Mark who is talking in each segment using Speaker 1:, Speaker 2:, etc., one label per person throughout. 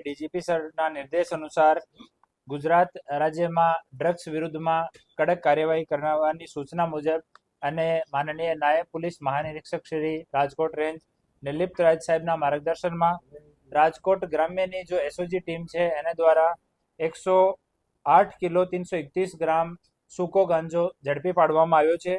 Speaker 1: DGP સરના નિર્દેશ અનુસાર ગુજરાત રાજ્યમાં ડ્રગ્સ વિરુદ્ધમાં કડક કાર્યવાહી કરવાની સૂચના મુજબ અને માનનીય નાયબ પોલીસ મહાનિરીક્ષક શ્રી રાજકોટ રેન્જ નિર્લિપ્ત રાજ સાહેબના માર્ગદર્શનમાં રાજકોટ ગ્રામ્યની જો એસઓજી ટીમ છે એને દ્વારા 108 કિલો 331 ગ્રામ સૂકો ગાંજો ઝડપી પાડવામાં આવ્યો છે।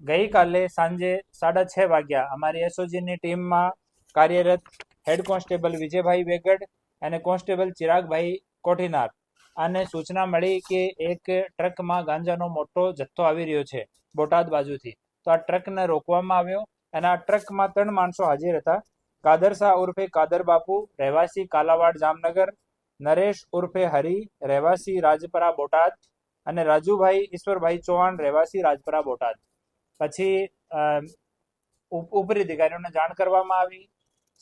Speaker 1: ગઈકાલે સાંજે 6:30 વાગ્યા અમારી એસઓજીની ટીમમાં કાર્યરત હેડ કોન્સ્ટેબલ વિજયભાઈ વેગડ અને કોન્સ્ટેબલ ચિરાગભાઈ કોઠીનાર આને સૂચના મળી કે એક ટ્રકમાં ગાંજાનો મોટો જથ્થો આવી રહ્યો છે બોટાદ બાજુથી। તો આ ટ્રકને રોકવામાં આવ્યો અને આ ટ્રકમાં 3 માણસો હાજર હતા। કાદર શાહ ઉર્ફે કાદર બાપુ રહેવાસી કાલાવાડ જામનગર, નરેશ ઉર્ફે હરી રહેવાસી રાજપરા બોટાદ અને રાજુભાઈ ઈશ્વરભાઈ ચૌહાણ રહેવાસી રાજપરા બોટાદ। પછી ઉપરી અધિકારીઓને જાણ કરવામાં આવી,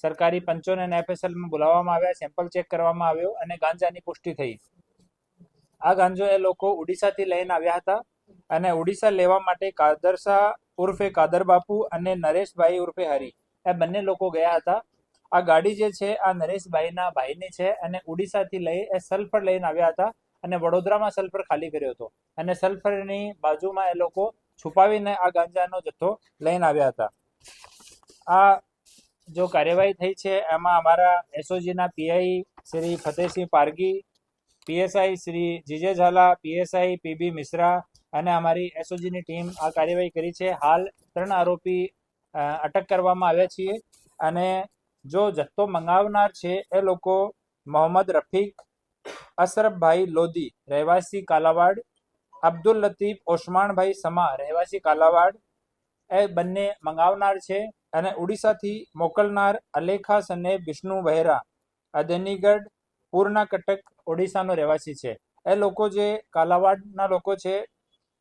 Speaker 1: સરકારી પંચોને અને એફએસએલમાં બોલાવવામાં આવ્યા, સેમ્પલ ચેક કરવામાં આવ્યો અને ગાંજાની પુષ્ટિ થઈ। આ ગાંજો એ લોકો ઓડિશાથી લઈને આવ્યા હતા અને ઓડિશા લેવા માટે કાદર શાહ ઉર્ફે કાદર બાપુ અને નરેશભાઈ ઉર્ફે હરી એ બંને લોકો ગયા હતા। આ ગાડી જે છે આ નરેશભાઈના ભાઈની છે અને ઓડિશાથી લઈ એ સલ્ફર લઈને આવ્યા હતા અને વડોદરામાં સલ્ફર ખાલી કર્યો હતો અને સલ્ફરની બાજુમાં એ લોકો છુપાવીને આ ગાંજાનો જથ્થો લઈને આવ્યા હતા। આ જો કાર્યવાહી થઈ છે એમાં અમારા એસઓજીના PI Shri Fatehsinh Pargi, PSI Shri GJ Jhala, PSI PB Mishra અને અમારી એસઓજીની ટીમ આ કાર્યવાહી કરી છે। હાલ 3 આરોપી અટક કરવામાં આવ્યા છીએ અને જો જથ્થો મંગાવનાર છે એ લોકો મોહમ્મદ રફીક અશરફભાઈ લોધી રહેવાસી કાલાવાડ, અબ્દુલ લતીફ ઓસમાણભાઈ સમા રહેવાસી કાલાવાડ એ બંને મંગાવનાર છે અને ઓડિશાથી મોકલનાર અલેખા સને વિષ્ણુ વહેરા અદેનીગઢ પૂર્ણા કટક ઓડિશાનો રહેવાસી છે। એ લોકો જે કાલાવાડના લોકો છે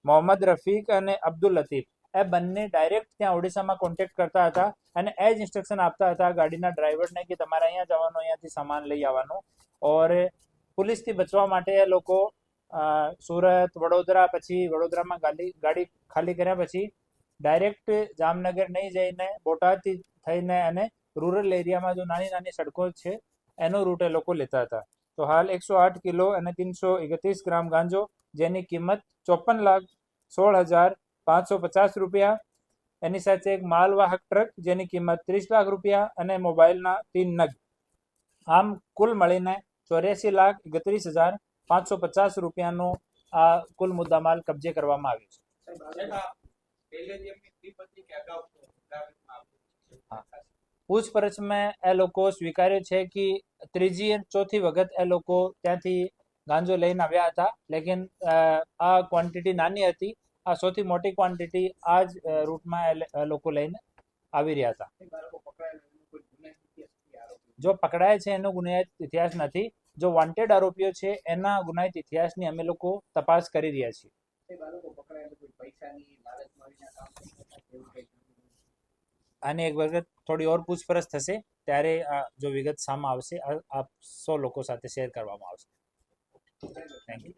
Speaker 1: મોહમ્મદ રફીક અને અબ્દુલ લતીફ એ બંને ડાયરેક્ટ ત્યાં ઓડિશામાં કોન્ટેક્ટ કરતા હતા અને એ જ ઇન્સ્ટ્રક્શન આપતા હતા ગાડીના ડ્રાઈવરને કે તમારે અહીંયા જવાનું, અહીંયાથી સામાન લઈ આવવાનું। ઓર પોલીસથી બચવા માટે એ લોકો સુરત, વડોદરા, પછી વડોદરામાં ગાડી ખાલી કર્યા પછી ડાયરેક્ટ જામનગર નહીં જઈને બોટાદથી થઈને અને રૂરલ એરિયામાં જો નાની નાની સડકો છે એનો રૂટ એ લોકો લેતા હતા। તો હાલ 108 કિલો અને 331 ગ્રામ ગાંજો જેની કિંમત 54,16,550 રૂપિયા, એની સાથે એક માલવાહક ટ્રક જેની કિંમત 30 લાખ રૂપિયા અને મોબાઈલના 3 નગ, આમ કુલ મળીને 84,31,550 રૂપિયાનો આ કુલ મુદ્દામાલ કબજે કરવામાં આવ્યો છે। પૂછપરછ में એ લોકો સ્વીકાર્યો છે કે ત્રીજી અને ચોથી વખત એ લોકો ત્યાંથી ગાંજો લઈને આવ્યા હતા, લેકિન આ ક્વોન્ટિટી નાની હતી। આ સૌથી મોટી ક્વોન્ટિટી આ જ રૂટમાં એ લોકો લઈને આવી રહ્યા હતા। જો પકડાય છે એનો ગુનાહિત ઇતિહાસ નથી, જો વોન્ટેડ આરોપીઓ છે એના ગુનાહિત ઇતિહાસની અમે લોકો તપાસ કરી રહ્યા છીએ। આની એક વખત થોડી ઓર પૂછપરછ થશે ત્યારે જો વિગત સામે આવશે આપ 100 લોકો સાથે શેર કરવામાં આવશે। Thank you.